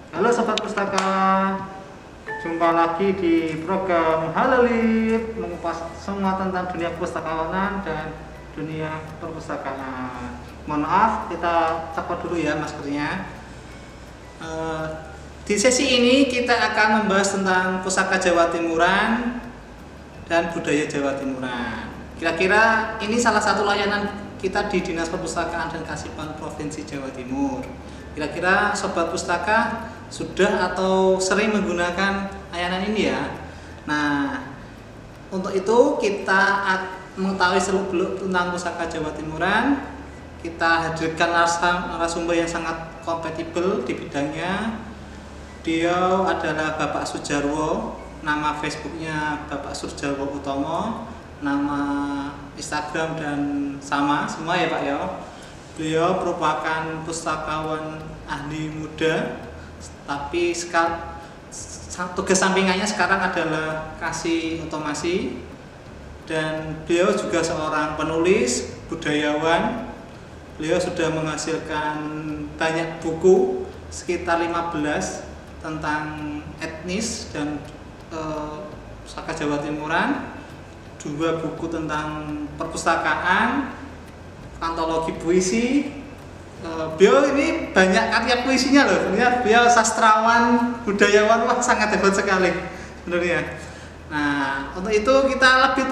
Halo Sobat Pustaka, jumpa lagi di program Halo Lip, mengupas semua tentang dunia pustakawanan dan dunia perpustakaan. Mohon maaf, kita copot dulu ya maskernya. Di sesi ini kita akan membahas tentang pusaka Jawa Timuran dan budaya Jawa Timuran. Kira-kira ini salah satu layanan kita di Dinas Perpustakaan dan Kasipan Provinsi Jawa Timur. Kira-kira Sobat Pustaka sudah atau sering menggunakan layanan ini ya. Nah, untuk itu kita mengetahui seluk-beluk tentang pusaka Jawa Timuran. Kita hadirkan narasumber yang sangat kompatibel di bidangnya. Dia adalah Bapak Sujarwo, nama Facebooknya Bapak Sujarwo Utomo, nama Instagram dan sama semua ya Pak ya. Beliau merupakan pustakawan ahli muda, tapi tugas sampingannya sekarang adalah kasih otomasi, dan beliau juga seorang penulis, budayawan. Beliau sudah menghasilkan banyak buku, sekitar 15 tentang etnis dan pusaka Jawa Timuran, 2 buku tentang perpustakaan, antologi puisi. Beliau ini banyak karya puisinya loh. Beliau sastrawan, budayawan, wah sangat hebat sekali sebenarnya. Nah, untuk itu kita lebih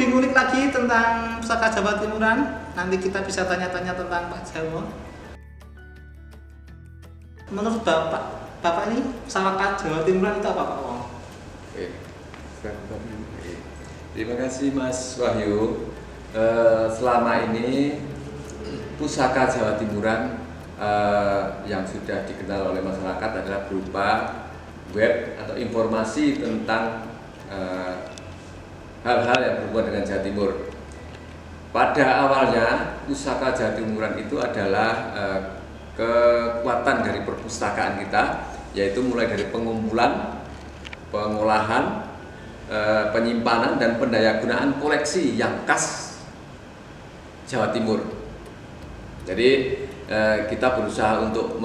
ngulik lagi tentang pusaka Jawa Timuran. Nanti kita bisa tanya-tanya tentang Pak Jarwo. Menurut Bapak ini pusaka Jawa Timuran itu apa Pak Wong? Terima kasih Mas Wahyu. Selama ini pusaka Jawa Timuran yang sudah dikenal oleh masyarakat adalah berupa web atau informasi tentang hal-hal yang berhubungan dengan Jawa Timur. Pada awalnya pusaka Jawa Timuran itu adalah kekuatan dari perpustakaan kita, yaitu mulai dari pengumpulan, pengolahan, penyimpanan dan pendayagunaan koleksi yang khas Jawa Timur. Jadi kita berusaha untuk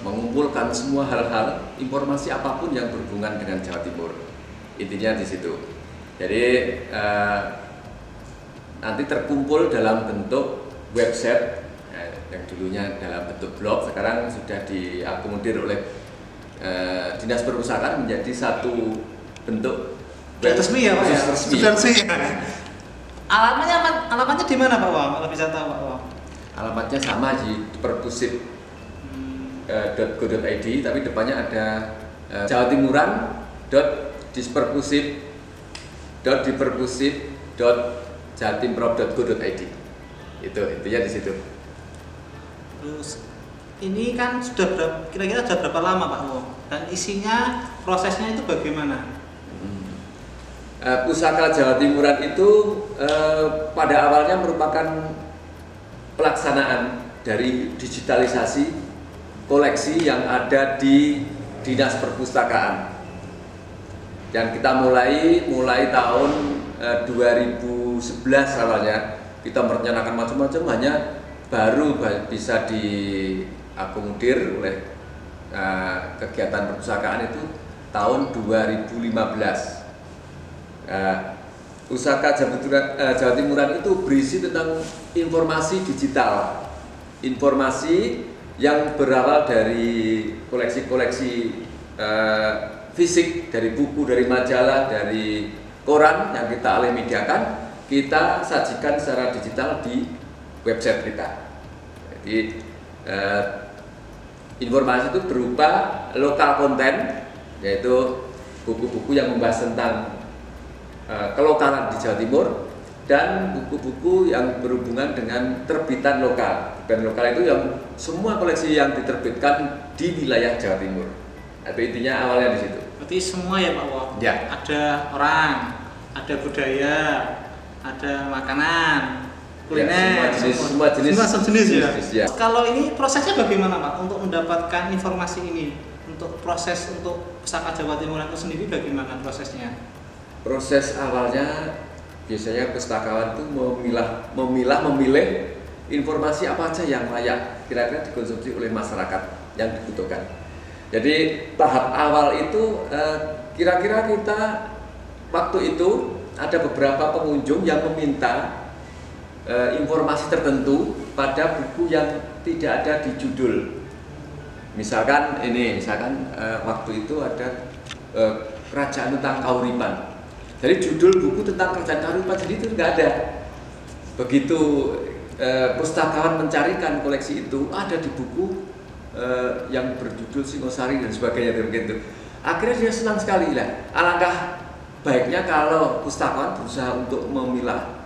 mengumpulkan semua hal-hal, informasi apapun yang berhubungan dengan Jawa Timur. Intinya di situ. Jadi nanti terkumpul dalam bentuk website yang dulunya dalam bentuk blog, sekarang sudah diakomodir oleh Dinas Perpustakaan menjadi satu bentuk web resmi ya Pak ya? Sudah resmi ya? Alamatnya di mana Pak Wang? Kalau bisa tahu Pak Wang? Alamatnya sama di perpusip.go.id, tapi depannya ada jawatimuran.disperpusip.jatimprov.go.id. Itu intinya di situ. Terus ini kan kira-kira sudah berapa lama Pak Wong? Dan isinya, prosesnya itu bagaimana? Pusaka Jawa Timuran itu pada awalnya merupakan pelaksanaan dari digitalisasi koleksi yang ada di Dinas Perpustakaan. Dan kita mulai tahun 2011 awalnya. Kita merencanakan macam-macam, hanya baru bisa diakomodir oleh kegiatan perpustakaan itu tahun 2015. Pusaka Jawa Timuran itu berisi tentang informasi digital, informasi yang berawal dari koleksi-koleksi fisik, dari buku, dari majalah, dari koran yang kita alih mediakan, kita sajikan secara digital di website kita. Jadi informasi itu berupa lokal konten, yaitu buku-buku yang membahas tentang kelokalan di Jawa Timur, dan buku-buku yang berhubungan dengan terbitan lokal. Terbitan lokal itu yang semua koleksi yang diterbitkan di wilayah Jawa Timur. Itu intinya awalnya di situ. Berarti semua ya Pak Wong? Ya. Ada orang, ada budaya, ada makanan, kuliner, ya, semua jenis ya. Kalau ini prosesnya bagaimana Pak untuk mendapatkan informasi ini? Untuk proses untuk pusaka Jawa Timuran itu sendiri bagaimana prosesnya? Proses awalnya biasanya pustakawan itu memilih informasi apa aja yang layak kira-kira dikonsumsi oleh masyarakat yang dibutuhkan. Jadi tahap awal itu kira-kira kita waktu itu ada beberapa pengunjung yang meminta informasi tertentu pada buku yang tidak ada di judul. Misalkan ini, waktu itu ada kerajaan tentang Kauripan. Jadi judul buku tentang kerajaan Kauripan jadi itu nggak ada. Begitu pustakawan mencarikan koleksi itu ada di buku yang berjudul Singosari dan sebagainya begitu. Akhirnya dia senang sekali lah. Alangkah baiknya kalau pustakawan berusaha untuk memilah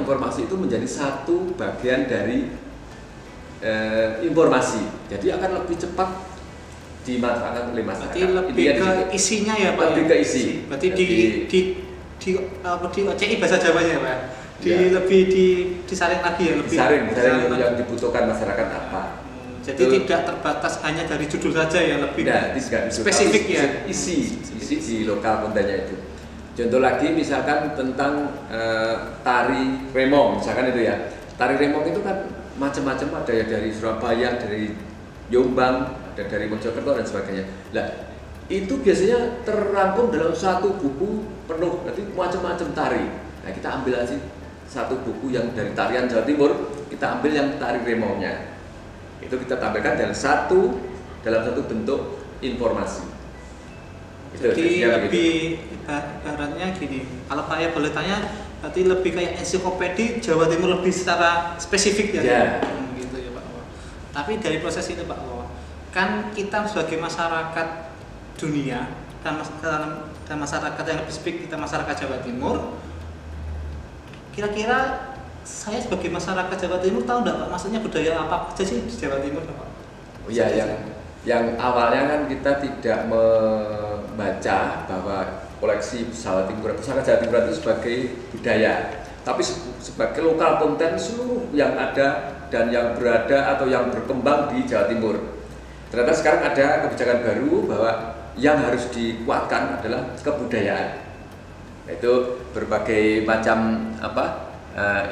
informasi itu menjadi satu bagian dari informasi. Jadi akan lebih cepat dimanfaatkan oleh masyarakat. Berarti lebih ke isinya ya Pak? Lebih ke isi. Berarti di OCI bahasa Jawanya ya Pak? Lebih disaring lagi ya? Disaring yang dibutuhkan masyarakat apa. Jadi tidak terbatas hanya dari judul saja ya, lebih spesifik ya? Isi di lokal kontennya itu. Contoh lagi misalkan tentang tari remong, misalkan itu ya. Tari remong itu kan macam-macam, ada ya dari Surabaya, dari Jombang, ada dari Mojokerto dan sebagainya. Nah, itu biasanya terrangkum dalam satu buku penuh, berarti macam-macam tari. Nah, kita ambil aja satu buku yang dari tarian Jawa Timur, kita ambil yang tari remongnya. Itu kita tampilkan dalam satu bentuk informasi. Jadi lebih ibaratnya gini, kalau saya boleh tanya, berarti lebih kayak ensiklopedi Jawa Timur lebih secara spesifik ya? Gitu ya Pak. Tapi dari proses itu Pak, kan kita sebagai masyarakat dunia dan masyarakat yang lebih spesifik kita masyarakat Jawa Timur, kira-kira saya sebagai masyarakat Jawa Timur tahu enggak Pak, maksudnya budaya apa aja sih di Jawa Timur Pak? Oh iya, yang awalnya kan kita tidak membaca bahwa koleksi Jawa Timur, pusaka Jawa Timur itu sebagai budaya, tapi sebagai lokal konten seluruh yang ada dan yang berada atau yang berkembang di Jawa Timur. Ternyata sekarang ada kebijakan baru bahwa yang harus dikuatkan adalah kebudayaan. Itu berbagai macam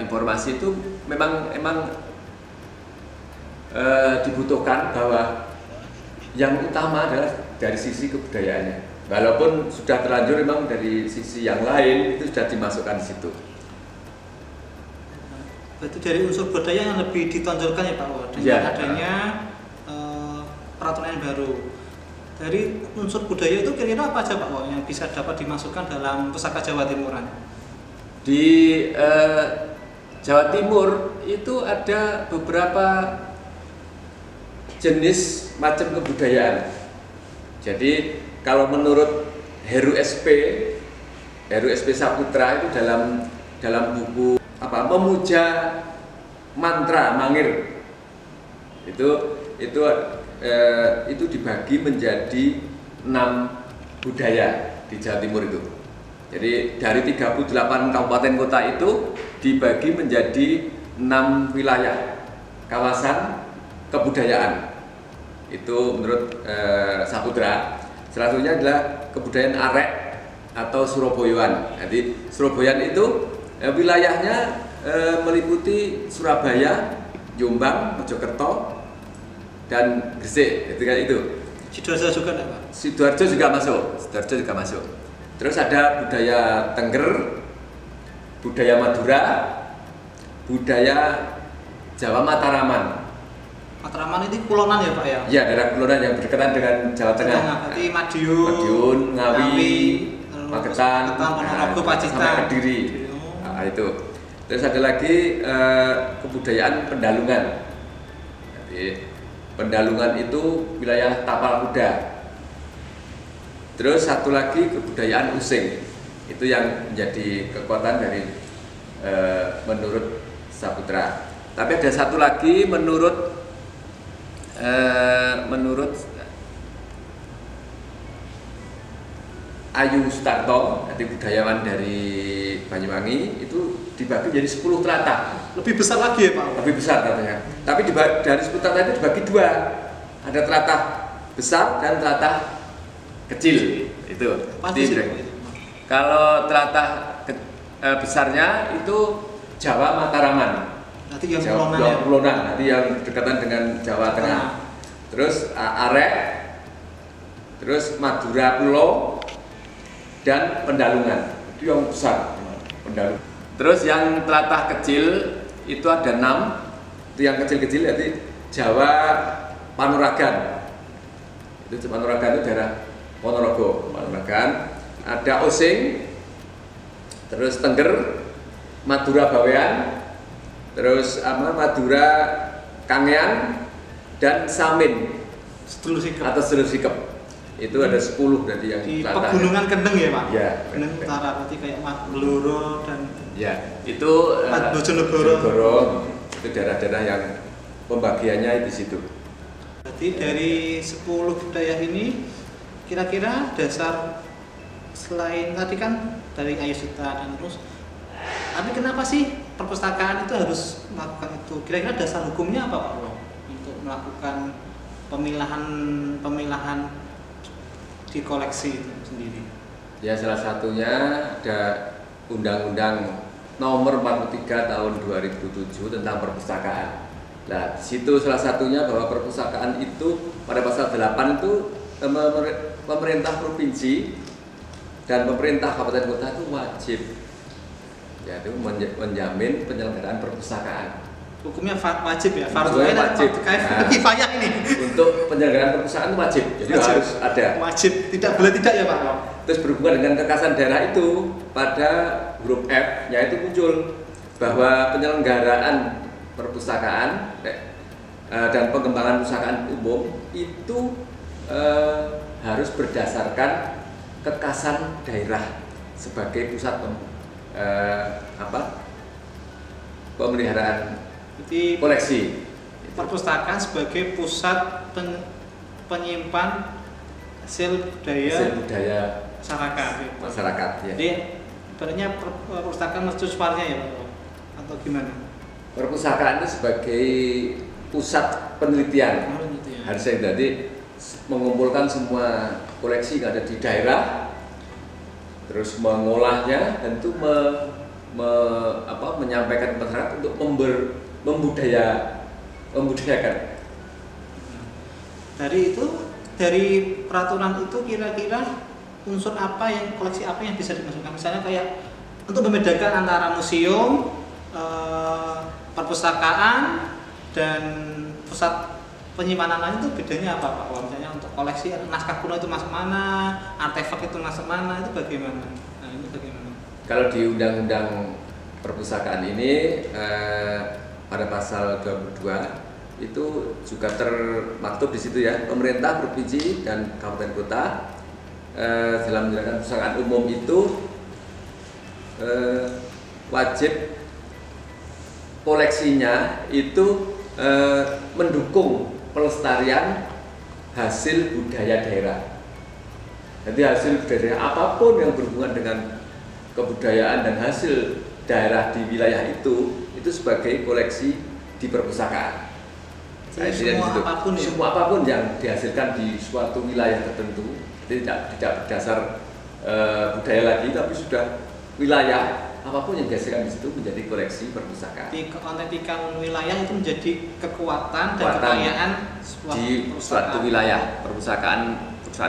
informasi itu memang dibutuhkan bahwa yang utama adalah dari sisi kebudayaannya. Walaupun sudah terlanjur memang dari sisi yang lain itu sudah dimasukkan di situ. Berarti dari unsur budaya yang lebih ditonjolkan ya Pak dengan adanya peraturan yang baru. Dari unsur budaya itu kira-kira apa aja Pak yang bisa dapat dimasukkan dalam pusaka Jawa Timuran? Di Jawa Timur itu ada beberapa jenis macam kebudayaan. Jadi kalau menurut Heru SP Saputra itu dalam buku memuja mantra Mangir itu dibagi menjadi 6 budaya di Jawa Timur itu. Jadi dari 38 kabupaten kota itu dibagi menjadi 6 wilayah kawasan kebudayaan. Itu menurut Saputra. Salah satunya adalah kebudayaan Arek atau Surabayaan. Jadi Surabayaan itu wilayahnya meliputi Surabaya, Jombang, Mojokerto, dan Gresik, itu. Sidoarjo juga enggak Pak? Sidoarjo juga masuk. Terus ada budaya Tengger, budaya Madura, budaya Jawa Mataraman. Mataraman itu kulonan ya Pak ya? Iya, daerah kulonan yang berdekatan dengan Jawa Tengah. Berarti Madiun, Ngawi, Magetan, Ponorogo, Pacitan, Kediri. Nah, itu. Terus ada lagi kebudayaan Pendalungan. Jadi Pendalungan itu wilayah tapal kuda. Terus satu lagi kebudayaan Using. Itu yang menjadi kekuatan dari menurut Saputra. Tapi ada satu lagi menurut Ayu Sutarto, nanti budayawan dari Banyuwangi, itu dibagi jadi 10 tlatah. Lebih besar lagi ya Pak? Lebih besar katanya. Tapi dari 10 tlatah itu dibagi 2. Ada tlatah besar dan tlatah kecil. Itu. Kalau tlatah besarnya itu Jawa Mataraman. Nanti yang Jawa Kulonan, nanti yang berdekatan dengan Jawa Tengah. terus Arek, terus Madura Pulau, dan Pendalungan. Itu yang besar, Pendalungan. Terus yang tlatah kecil itu ada 6. Itu yang kecil-kecil jadi Jawa Panuragan. Itu Panuragan itu daerah Ponorogo, Panuragan. Ada Osing, terus Tengger, Madura Bawean, terus Madura Kangean, dan Samin atau Sedulur Sikep. Itu ada 10 berarti yang di tlatah. Pegunungan Kendeng ya Pak? Ya, Kendeng Utara berarti kayak Bloro dan ya, itu Bojonegoro. Itu daerah-daerah yang pembagiannya di situ. Berarti dari 10 wilayah ini kira-kira dasar selain tadi kan dari Ayusuta dan terus, tapi kenapa sih perpustakaan itu harus melakukan itu? Kira-kira dasar hukumnya apa Pak untuk melakukan pemilahan di koleksi itu sendiri? Ya, salah satunya ada Undang-Undang Nomor 43 Tahun 2007 tentang perpustakaan. Nah, di situ salah satunya bahwa perpustakaan itu pada pasal 8 itu pemerintah provinsi dan pemerintah kabupaten kota itu wajib, yaitu menjamin penyelenggaraan perpustakaan. Hukumnya wajib ya, wajib. Kifayah ini. Untuk penyelenggaraan perpustakaan itu wajib, jadi harus ada. Wajib, tidak boleh tidak ya Pak. Terus berhubungan dengan kekasan daerah itu, pada huruf F-nya itu muncul bahwa penyelenggaraan perpustakaan dan pengembangan perpustakaan umum itu harus berdasarkan kekasan daerah sebagai pusat pemeliharaan koleksi. Perpustakaan sebagai pusat penyimpan hasil budaya masyarakat ya. Jadi ibaratnya perpustakaan mercusuarnya ya Pak, atau gimana? Perpustakaan itu sebagai pusat penelitian. Harusnya jadi mengumpulkan semua koleksi yang ada di daerah, terus mengolahnya dan itu menyampaikan ke masyarakat untuk membudayakan. Dari peraturan itu kira-kira unsur apa yang koleksi apa yang bisa dimasukkan, misalnya kayak untuk membedakan antara museum, perpustakaan dan pusat penyimpanan lain itu bedanya apa Pak? Kalau misalnya untuk koleksi naskah kuno itu masuk mana, artefak itu masuk mana, itu bagaimana? Nah, ini bagaimana? Kalau di Undang-Undang Perpustakaan ini pada pasal 22 itu juga termaktub di situ ya, pemerintah provinsi dan kabupaten kota dalam menjalankan perpustakaan umum itu wajib koleksinya itu mendukung pelestarian hasil budaya daerah. Jadi hasil budaya apapun yang berhubungan dengan kebudayaan dan hasil daerah di wilayah itu sebagai koleksi di perpustakaan. Nah, semua apapun yang dihasilkan di suatu wilayah tertentu, tidak berdasar budaya lagi, tapi sudah wilayah, apapun yang dihasilkan di situ menjadi koleksi perpustakaan. Di keautentikan wilayah itu menjadi kekuatan dan kekayaan di suatu wilayah perpustakaan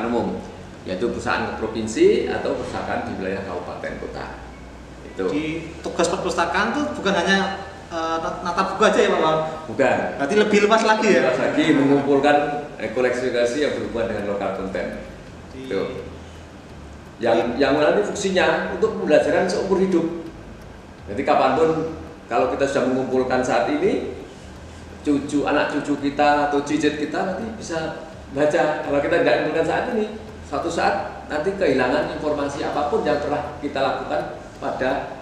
umum, yaitu perusahaan provinsi atau perpustakaan di wilayah kabupaten kota. Itu. Di tugas perpustakaan itu bukan hanya nata buku aja ya Pak? Bukan. Berarti lebih luas lagi ya? Luas lagi, mengumpulkan koleksi-koleksi yang berhubungan dengan lokal konten. Itu. Yang nanti fungsinya untuk pembelajaran seumur hidup. Jadi kapanpun kalau kita sudah mengumpulkan saat ini, anak cucu kita atau cicit kita nanti bisa baca. Kalau kita tidak mengumpulkan saat ini, suatu saat nanti kehilangan informasi apapun yang telah kita lakukan pada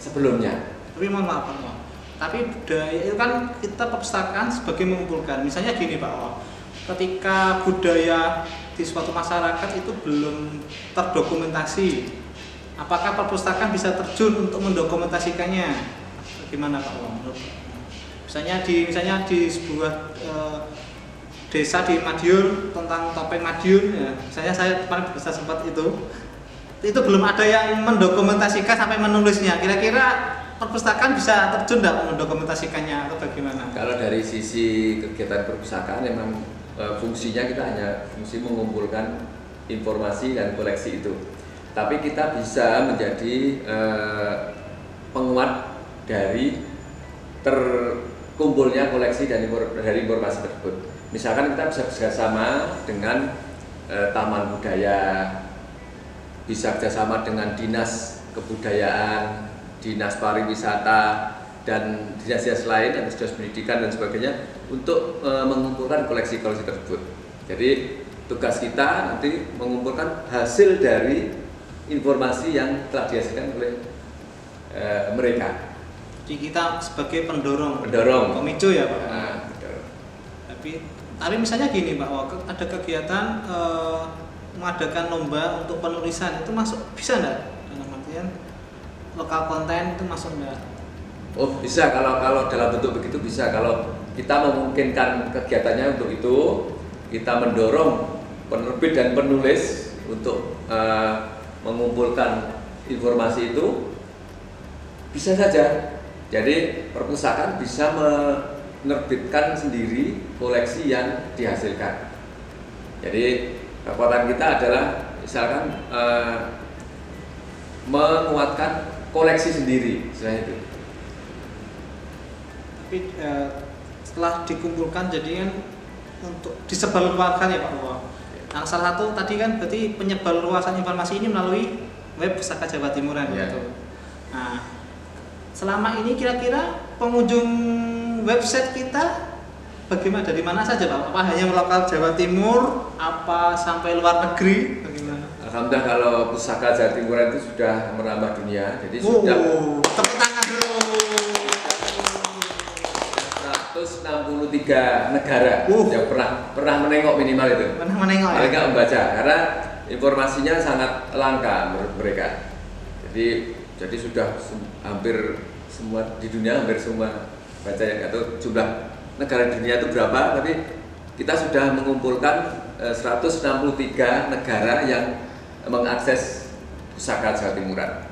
sebelumnya. Tapi mohon maaf Pak, tapi budaya itu kan kita perpustakaan sebagai mengumpulkan. Misalnya gini Pak, ketika budaya di suatu masyarakat itu belum terdokumentasi, apakah perpustakaan bisa terjun untuk mendokumentasikannya? Bagaimana Pak? Misalnya di sebuah desa di Madiun tentang topeng Madiun, ya. Misalnya saya kemarin bisa sempat itu belum ada yang mendokumentasikan sampai menulisnya. Kira-kira perpustakaan bisa terjun nggak mendokumentasikannya atau bagaimana? Kalau dari sisi kegiatan perpustakaan memang fungsinya kita hanya fungsi mengumpulkan informasi dan koleksi itu. Tapi kita bisa menjadi penguat dari terkumpulnya koleksi dan dari informasi tersebut. Misalkan kita bisa bekerjasama dengan taman budaya, bisa bekerjasama dengan dinas kebudayaan, dinas pariwisata, dan dinas-dinas lain, dan dinas pendidikan dan sebagainya untuk mengumpulkan koleksi-koleksi tersebut. Jadi tugas kita nanti mengumpulkan hasil dari informasi yang telah dihasilkan oleh mereka. Jadi kita sebagai pendorong, pemicu ya Pak. Nah, tapi misalnya gini Pak, ada kegiatan mengadakan lomba untuk penulisan, itu masuk bisa enggak? Dalam artian lokal konten itu masuk enggak? Oh bisa, kalau dalam bentuk begitu bisa. Kalau kita memungkinkan kegiatannya untuk itu, kita mendorong penerbit dan penulis untuk mengumpulkan informasi itu, bisa saja. Jadi perpustakaan bisa menerbitkan sendiri koleksi yang dihasilkan. Jadi kekuatan kita adalah misalkan menguatkan koleksi sendiri, misalnya itu. Tapi setelah dikumpulkan jadi kan untuk disebarluaskan ya Pak Wawan. Yang salah satu tadi kan berarti penyebarluasan informasi ini melalui web Pustaka Jawa Timuran gitu. Nah, selama ini kira-kira pengunjung website kita bagaimana, dari mana saja Pak? Apa hanya lokal Jawa Timur, apa sampai luar negeri, bagaimana? Alhamdulillah kalau Pustaka Jawa Timuran itu sudah merambah dunia, jadi sudah tepuk tangan dulu. 163 negara yang pernah menengok minimal itu. Pernah menengok ya? Mereka membaca karena informasinya sangat langka menurut mereka. Jadi sudah hampir semua di dunia, hampir semua baca, yang atau jumlah negara di dunia itu berapa, tapi kita sudah mengumpulkan 163 negara yang mengakses Pustaka Jawa Timuran.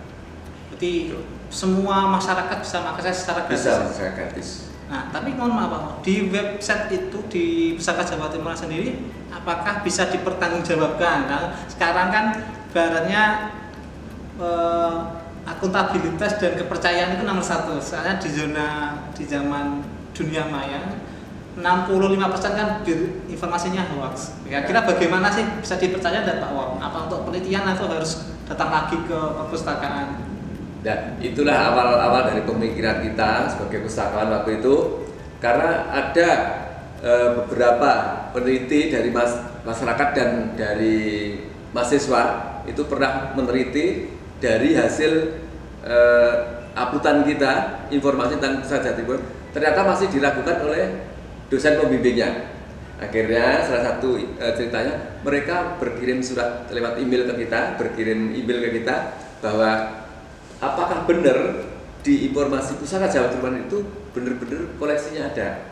Berarti semua masyarakat bisa mengakses secara gratis? Bisa secara gratis. Nah, tapi mohon maaf Pak, di website itu di Pustaka Jawa Timuran sendiri apakah bisa dipertanggungjawabkan? Nah, sekarang kan baratnya akuntabilitas dan kepercayaan itu nomor satu. Soalnya di zaman dunia maya 65% kan informasinya hoax. Kira-kira bagaimana sih bisa dipercaya dan Pak Wong? Apa untuk penelitian atau harus datang lagi ke perpustakaan? Dan itulah awal-awal dari pemikiran kita sebagai pustakawan waktu itu, karena ada beberapa peneliti dari masyarakat dan dari mahasiswa itu pernah meneliti dari hasil aputan kita informasi tentang Pustaka Jawa Timur, ternyata masih dilakukan oleh dosen pembimbingnya. Akhirnya salah satu ceritanya, mereka berkirim surat lewat email ke kita, bahwa apakah benar di informasi Pustaka Jawa Timuran itu benar-benar koleksinya ada.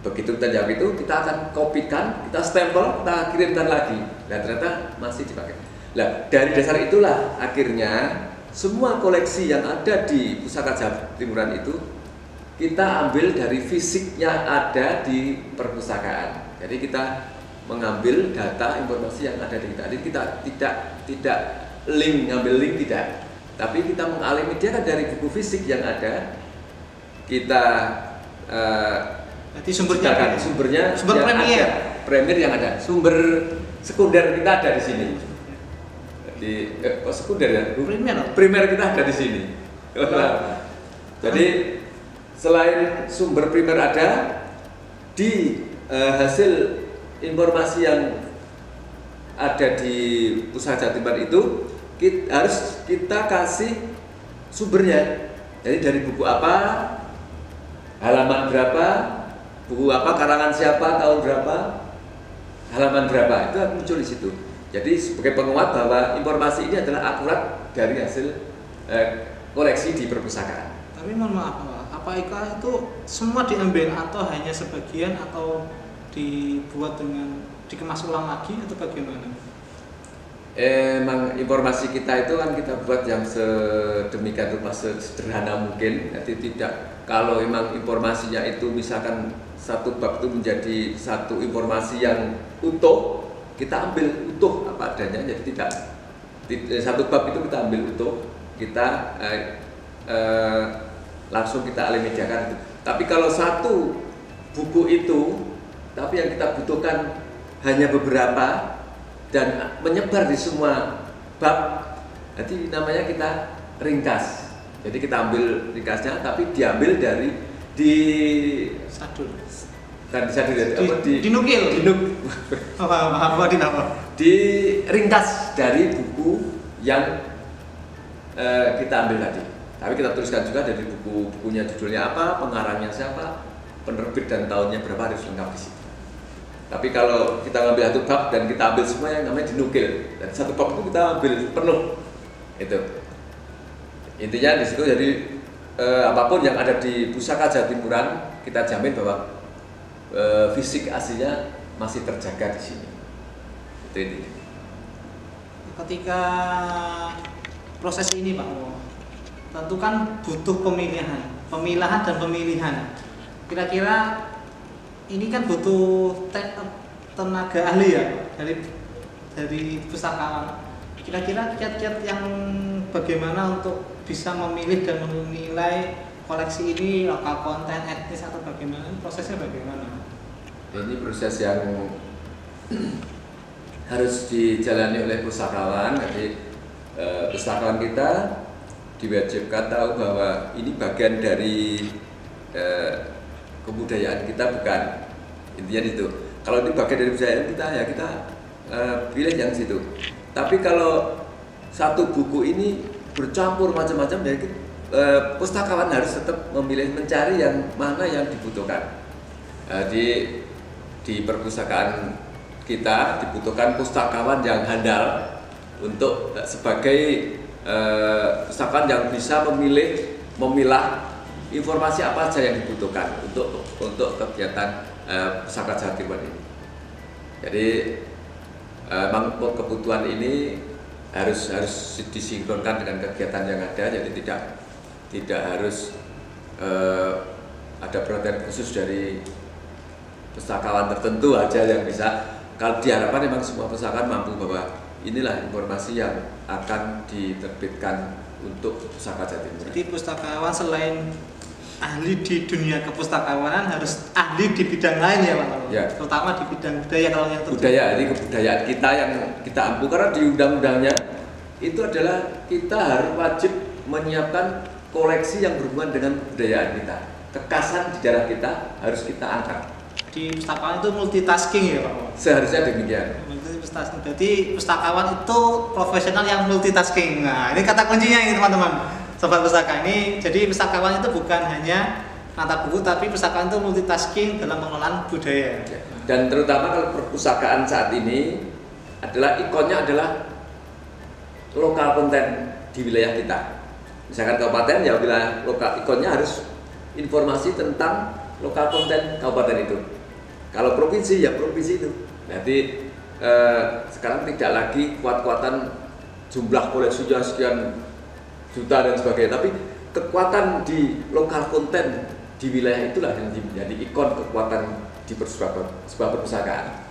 Begitu kita jawab itu, kita akan kopikan, kita stempel, kita kirimkan lagi. Dan ternyata masih dipakai. Nah, dari dasar itulah akhirnya semua koleksi yang ada di Pustaka Jawa Timuran itu kita ambil dari fisiknya ada di perpustakaan. Jadi kita mengambil data informasi yang ada di kita. Jadi kita tidak ngambil link tidak. Tapi kita mengalih media kan dari buku fisik yang ada, kita jadi sumber premier yang ada, sumber sekunder kita ada di sini. Jadi sekunder ya, primer kita ada di sini. Jadi selain sumber primer ada, di hasil informasi yang ada di Pustaka Jawa Timuran itu harus kita kasih sumbernya. Jadi dari buku apa, halaman berapa, buku apa, karangan siapa, tahun berapa, halaman berapa, itu akan muncul di situ. Jadi sebagai penguat bahwa informasi ini adalah akurat dari hasil koleksi di perpustakaan. Tapi mohon maaf, apa itu semua diambil atau hanya sebagian atau dibuat dengan dikemas ulang lagi atau bagaimana? emang informasi kita itu kan kita buat yang sedemikian rupa sederhana mungkin. Jadi tidak, kalau emang informasinya itu misalkan satu bab itu menjadi satu informasi yang utuh, kita ambil utuh apa adanya. Jadi tidak satu bab itu kita ambil utuh, kita langsung kita alih mediakan itu. Tapi kalau satu buku itu, tapi yang kita butuhkan hanya beberapa dan menyebar di semua bab, nanti namanya kita ringkas. Jadi kita ambil ringkasnya, tapi diambil dari di Sadur. Kan bisa dinukil. Diringkas dari buku yang kita ambil tadi. Tapi kita tuliskan juga dari bukunya, judulnya apa, pengarangnya siapa, penerbit dan tahunnya berapa, harus lengkap di situ. Tapi kalau kita ngambil satu bab dan kita ambil semua, yang namanya dinukil. Dan satu bab itu kita ambil penuh. Itu intinya di situ. Jadi apapun yang ada di Pusaka Jatimuran, kita jamin bahwa fisik aslinya masih terjaga di sini. Itu intinya. Ketika proses ini Pak, tentu kan butuh pemilahan dan pemilihan. Kira-kira ini kan butuh tenaga ahli ya dari pustakawan. Kira-kira kiat-kiat yang bagaimana untuk bisa memilih dan menilai koleksi ini lokal konten, etnis atau bagaimana? Prosesnya bagaimana? Ini proses yang harus dijalani oleh pustakawan. Jadi pustakawan kita diwajibkan tahu bahwa ini bagian dari kebudayaan kita, bukan. Intinya itu. Kalau ini bagian dari kebudayaan kita, ya kita pilih yang situ. Tapi kalau satu buku ini bercampur macam-macam, ya pustakawan harus tetap memilih, mencari yang mana yang dibutuhkan. Di perpustakaan kita dibutuhkan pustakawan yang handal untuk sebagai pustakawan yang bisa memilah informasi apa saja yang dibutuhkan untuk kegiatan Pusaka Jatimuran ini. Jadi memang kebutuhan ini harus disinkronkan dengan kegiatan yang ada. Jadi tidak harus ada perhatian khusus dari pustakawan tertentu aja yang bisa. Kalau diharapkan memang semua pustakawan mampu bahwa inilah informasi yang akan diterbitkan untuk Pusaka Jatimuran. Jadi pustakawan selain ahli di dunia kepustakawanan harus ahli di bidang lain ya Pak? Ya. Terutama di bidang budaya kalau yang budaya, ini kebudayaan kita yang kita ampu, karena di undang-undangnya itu adalah kita harus wajib menyiapkan koleksi yang berhubungan dengan kebudayaan kita. Kekasan di daerah kita harus kita angkat. Di pustakawan itu multitasking ya Pak? Seharusnya demikian. Multitasking. Berarti pustakawan itu profesional yang multitasking. Nah, ini kata kuncinya ini teman-teman. Sobat Pustaka ini, jadi pustakawan itu bukan hanya nata buku, tapi pustakawan itu multitasking dalam pengelolaan budaya. Dan terutama kalau perpustakaan saat ini adalah ikonnya adalah lokal konten di wilayah kita. Misalkan kabupaten, ya wilayah lokal, ikonnya harus informasi tentang lokal konten kabupaten itu. Kalau provinsi, ya provinsi itu. Nanti sekarang tidak lagi kuat-kuatan jumlah koleksinya sekian juta dan sebagainya, tapi kekuatan di lokal konten di wilayah itulah yang menjadi ikon kekuatan di sebuah perpustakaan.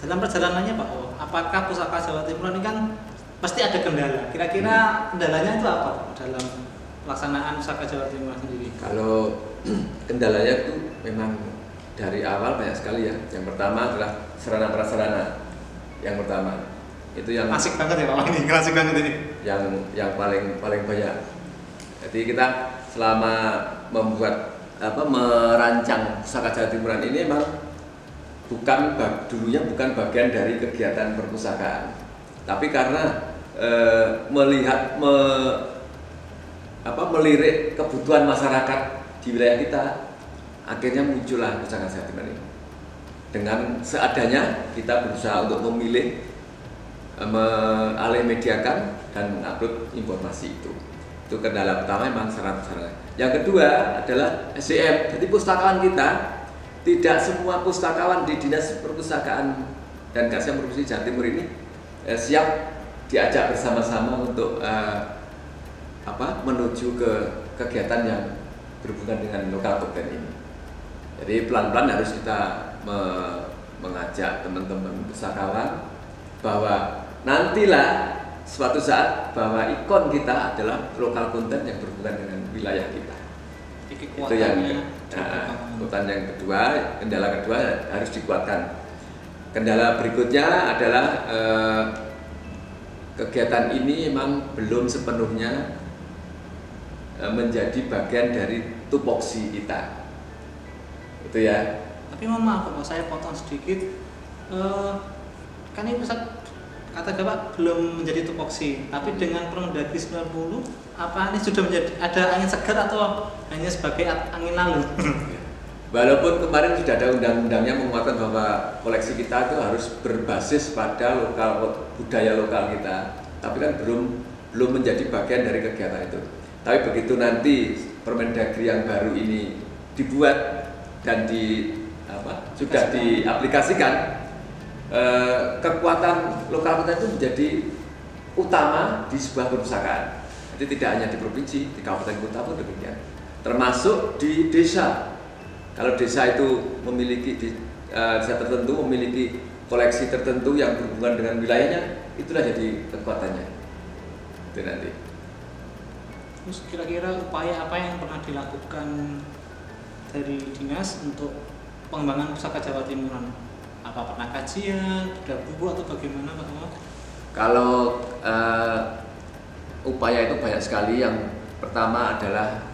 Dalam perjalanannya Pak, apakah Pusaka Jatimuran ini kan pasti ada kendala. Kira-kira kendalanya itu apa dalam pelaksanaan Pusaka Jatimuran sendiri? Kalau kendalanya itu memang dari awal banyak sekali ya. Yang pertama adalah sarana prasarana. Yang pertama itu yang asik banget ya Pak, ini asik banget ini. Yang paling banyak. Jadi kita selama merancang Pusaka Jatimuran ini memang dulunya bukan bagian dari kegiatan perpustakaan, tapi karena melirik kebutuhan masyarakat di wilayah kita, akhirnya muncullah Pusaka Jatimuran ini. Dengan seadanya kita berusaha untuk memilih, alih mediakan dan mengupload informasi itu. Itu kendala pertama memang sarana. Yang kedua adalah SDM. Jadi pustakawan kita, tidak semua pustakawan di Dinas Perpustakaan dan Keaslian Provinsi Jawa Timur ini siap diajak bersama-sama untuk menuju ke kegiatan yang berhubungan dengan lokal konten ini. Jadi pelan-pelan harus kita mengajak teman-teman pusakawan bahwa nantilah suatu saat bahwa ikon kita adalah lokal konten yang berhubungan dengan wilayah kita. Itu yang kekuatan yang kedua, kendala kedua harus dikuatkan. Kendala berikutnya adalah kegiatan ini memang belum sepenuhnya menjadi bagian dari tupoksi kita. Itu ya. Tapi mohon maaf Pak, saya potong sedikit. Kan ini pusat kata Bapak belum menjadi tupoksi, tapi dengan Permendagri 90 apa ini sudah menjadi ada angin segar atau hanya sebagai angin lalu? Walaupun kemarin sudah ada undang-undangnya menguatkan bahwa koleksi kita itu harus berbasis pada budaya lokal kita, tapi kan belum menjadi bagian dari kegiatan itu. Tapi begitu nanti Permendagri yang baru ini dibuat dan sudah diaplikasikan, kekuatan lokal kita itu menjadi utama di sebuah perpustakaan. Jadi tidak hanya di provinsi, di kabupaten kota pun demikian. Termasuk di desa. Kalau desa itu memiliki desa tertentu memiliki koleksi tertentu yang berhubungan dengan wilayahnya, itulah jadi kekuatannya. Itu nanti. Terus kira-kira upaya apa yang pernah dilakukan dari dinas untuk pengembangan pusaka Jawa Timuran? Apa pernah kajian, ada buku atau bagaimana Pak? Kalau upaya itu banyak sekali. Yang pertama adalah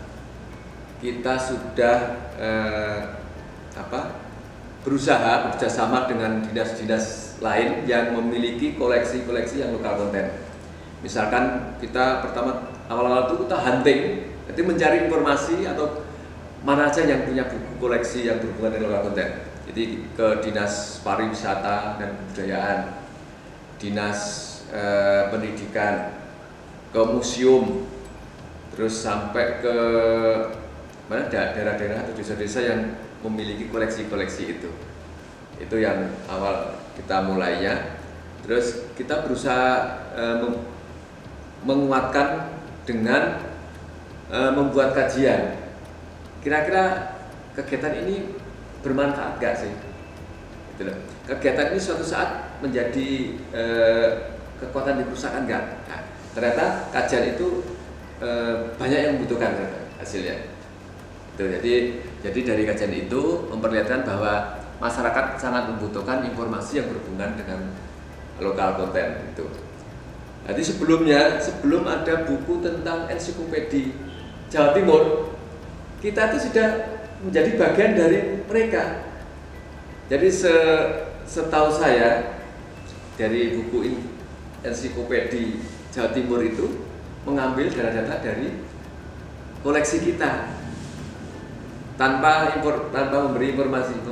kita sudah berusaha bekerjasama dengan dinas-dinas lain yang memiliki koleksi-koleksi yang lokal konten. Misalkan kita pertama awal-awal itu kita hunting, jadi mencari informasi atau mana aja yang punya buku koleksi yang berhubungan dengan lokal konten. Jadi ke dinas pariwisata dan kebudayaan, dinas pendidikan, ke museum, terus sampai ke mana daerah-daerah atau desa-desa yang memiliki koleksi-koleksi itu. Itu yang awal kita mulainya. Terus kita berusaha menguatkan dengan membuat kajian. Kira-kira kegiatan ini bermanfaat gak sih? Gitu loh. Kegiatan ini suatu saat menjadi kekuatan di perusahaan enggak? Nah, ternyata kajian itu banyak yang membutuhkan hasilnya. Jadi dari kajian itu memperlihatkan bahwa masyarakat sangat membutuhkan informasi yang berhubungan dengan lokal konten itu. Jadi sebelum ada buku tentang ensiklopedi Jawa Timur, kita itu sudah menjadi bagian dari mereka. Jadi setahu saya dari buku ensiklopedi Jawa Timur itu mengambil data-data dari koleksi kita tanpa memberi informasi,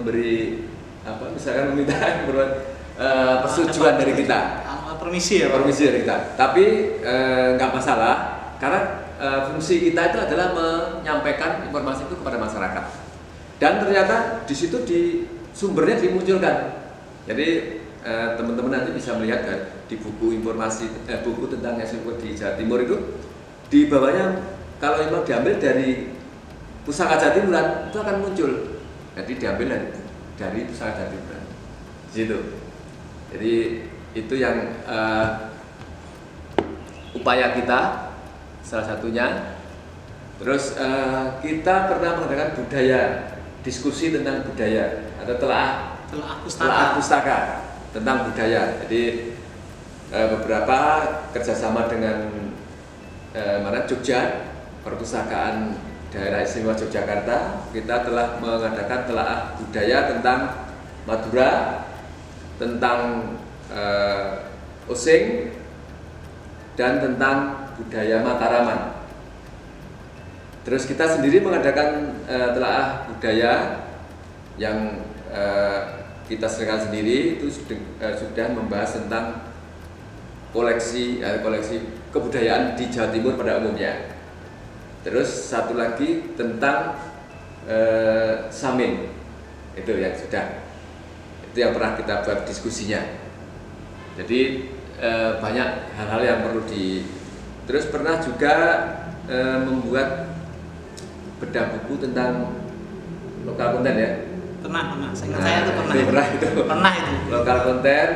misalkan meminta persetujuan dari kita, permisi dari kita. Tapi nggak masalah karena fungsi kita itu adalah menyampaikan informasi itu kepada masyarakat. Dan ternyata di situ sumbernya dimunculkan. Jadi teman-teman nanti bisa melihat kan, di buku buku tentang ensiklopedi Jawa Timur itu di bawahnya kalau memang diambil dari Pusaka Jawa Timuran itu akan muncul. Jadi diambil dari Pusaka Jawa Timuran. Di situ. Jadi itu yang upaya kita salah satunya. Terus kita pernah mengadakan diskusi tentang budaya atau telah pustaka tentang budaya. Jadi beberapa kerjasama dengan Jogja, Perpustakaan Daerah Istimewa Yogyakarta, kita telah mengadakan telaah budaya tentang Madura, tentang Osing, dan tentang budaya Mataraman. Terus kita sendiri mengadakan telaah budaya yang kita seringkan sendiri itu sudah membahas tentang koleksi kebudayaan di Jawa Timur pada umumnya. Terus satu lagi tentang Samin, itu yang pernah kita buat diskusinya. Jadi banyak hal-hal yang perlu terus pernah juga membuat bedah buku tentang lokal konten ya. Pernah. Saya itu pernah. Pernah itu. Lokal konten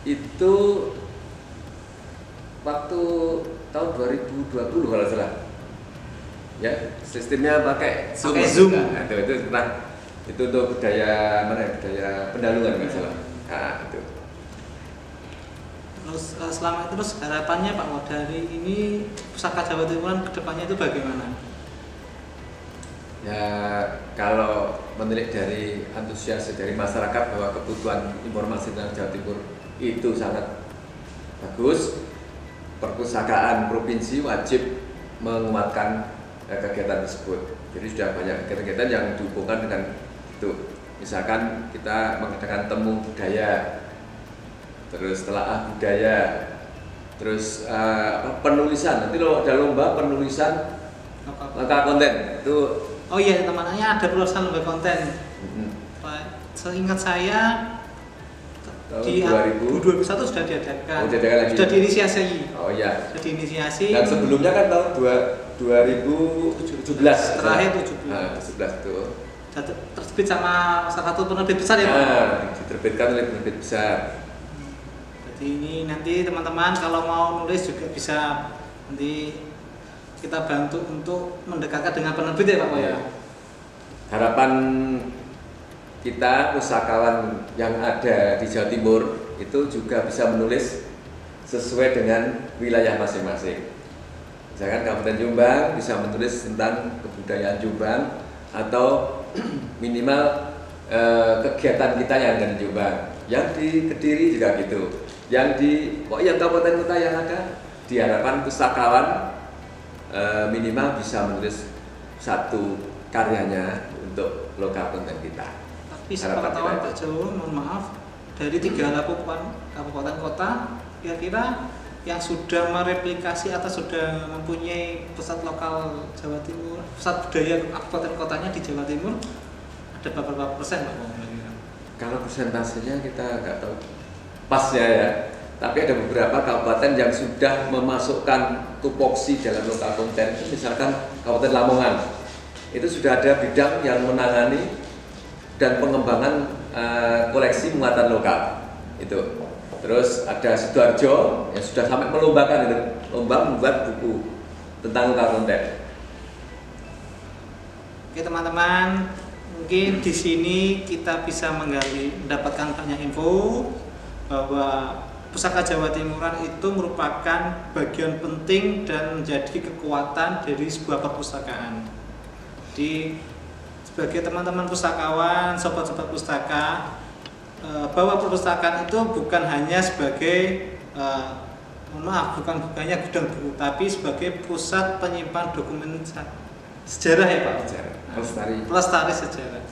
itu waktu tahun 2020 kalau salah. Ya, sistemnya pakai Zoom. Nah, itu pernah. Itu untuk budaya Pendalungan nggak salah. Nah, itu. Terus selama itu terus harapannya Pak Wo dari ini Pusaka Jawa Timuran kedepannya itu bagaimana? Ya, kalau menilik dari antusias dari masyarakat bahwa kebutuhan informasi tentang Jawa Timur itu sangat bagus, perpustakaan provinsi wajib menguatkan kegiatan tersebut. Jadi sudah banyak kegiatan yang dihubungkan dengan itu. Misalkan kita mengadakan temu budaya, terus telaah budaya, terus penulisan. Nanti kalau ada lomba penulisan lokal konten itu. Oh iya, teman-temannya ada penulisan lomba konten. Seingat saya di 2021 sudah diadakan. Sudah diinisiasi. Oh iya. Sudah diinisiasi. Dan sebelumnya kan tahun 2017. Terakhir 17. Nah, 17 itu. Terbit sama salah satu penerbit besar ya Pak? Nah, diterbitkan oleh penerbit besar. Jadi ini nanti teman-teman kalau mau nulis juga bisa nanti kita bantu untuk mendekatkan dengan penerbit ya Pak ya. Harapan kita pustakawan yang ada di Jawa Timur itu juga bisa menulis sesuai dengan wilayah masing-masing. Misalkan Kabupaten Jombang bisa menulis tentang kebudayaan Jombang atau minimal kegiatan kita yang ada di Jombang. Yang di Kediri juga gitu. Yang di kabupaten kota yang ada, diharapkan pustakawan minimal bisa menulis satu karyanya untuk lokal konten kita. Tapi sepengetahuan Pak Jawa, mohon maaf, dari 3 kabupaten kota, kira-kira yang sudah mereplikasi atau sudah mempunyai pusat lokal Jawa Timur, pusat budaya kabupaten kotanya di Jawa Timur, ada berapa persen Pak? Kalau persentasenya kita nggak tahu pasnya ya, tapi ada beberapa kabupaten yang sudah memasukkan tupoksi dalam lokal konten. Misalkan Kabupaten Lamongan, itu sudah ada bidang yang menangani dan pengembangan koleksi muatan lokal itu. Terus ada Sidoarjo yang sudah sampai melombakan itu, lomba membuat buku tentang lokal konten. Oke teman-teman, mungkin di sini kita bisa mendapatkan banyak info bahwa Pusaka Jawa Timuran itu merupakan bagian penting dan menjadi kekuatan dari sebuah perpustakaan. Jadi sebagai teman-teman pustakawan, sobat-sobat pustaka, bahwa perpustakaan itu bukan hanya sebagai bukan hanya gudang buku, tapi sebagai pusat penyimpan dokumen sejarah ya Pak. Pelestari sejarah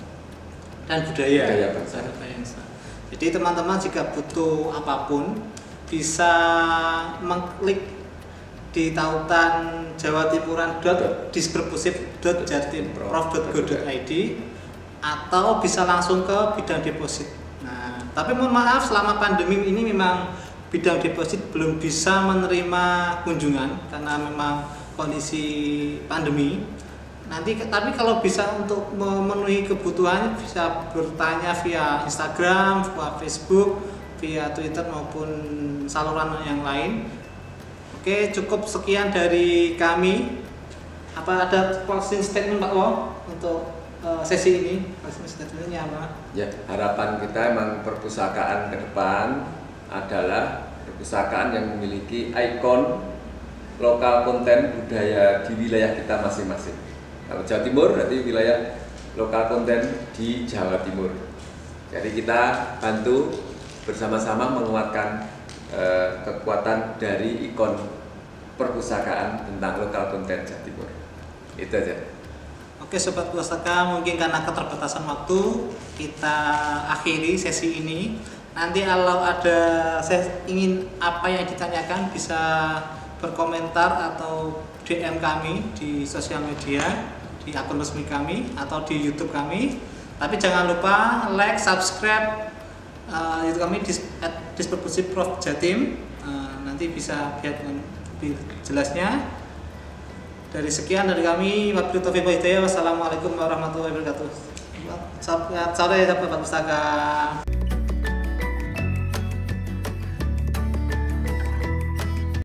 dan budaya bangsa. Jadi teman-teman jika butuh apapun bisa mengklik di tautan jawatimurandispersif.jatimprof.go.id atau bisa langsung ke bidang deposit. Nah, tapi mohon maaf selama pandemi ini memang bidang deposit belum bisa menerima kunjungan karena memang kondisi pandemi. Tapi kalau bisa untuk memenuhi kebutuhan bisa bertanya via Instagram, via Facebook, via Twitter maupun saluran yang lain. Oke, cukup sekian dari kami. Apa ada closing statement Pak Wo untuk sesi ini? Closing statementnya apa? Ya, harapan kita emang perpustakaan ke depan adalah perpustakaan yang memiliki ikon lokal konten budaya di wilayah kita masing-masing. Kalau Jawa Timur berarti wilayah lokal konten di Jawa Timur. Jadi kita bantu bersama-sama menguatkan kekuatan dari ikon perpustakaan tentang lokal konten Jawa Timur. Itu aja. Oke sobat pustaka, mungkin karena keterbatasan waktu kita akhiri sesi ini. Nanti kalau ada ingin apa yang ditanyakan bisa berkomentar atau DM kami di sosial media, di akun resmi kami atau di YouTube kami. Tapi jangan lupa like, subscribe, itu kami distribusi Prof Jatim. Nanti bisa lihat lebih jelasnya. Dari sekian dari kami, wabillahi taufiq wal hidayah. Wassalamualaikum warahmatullahi wabarakatuh. Selamat sore sahabat pustaka.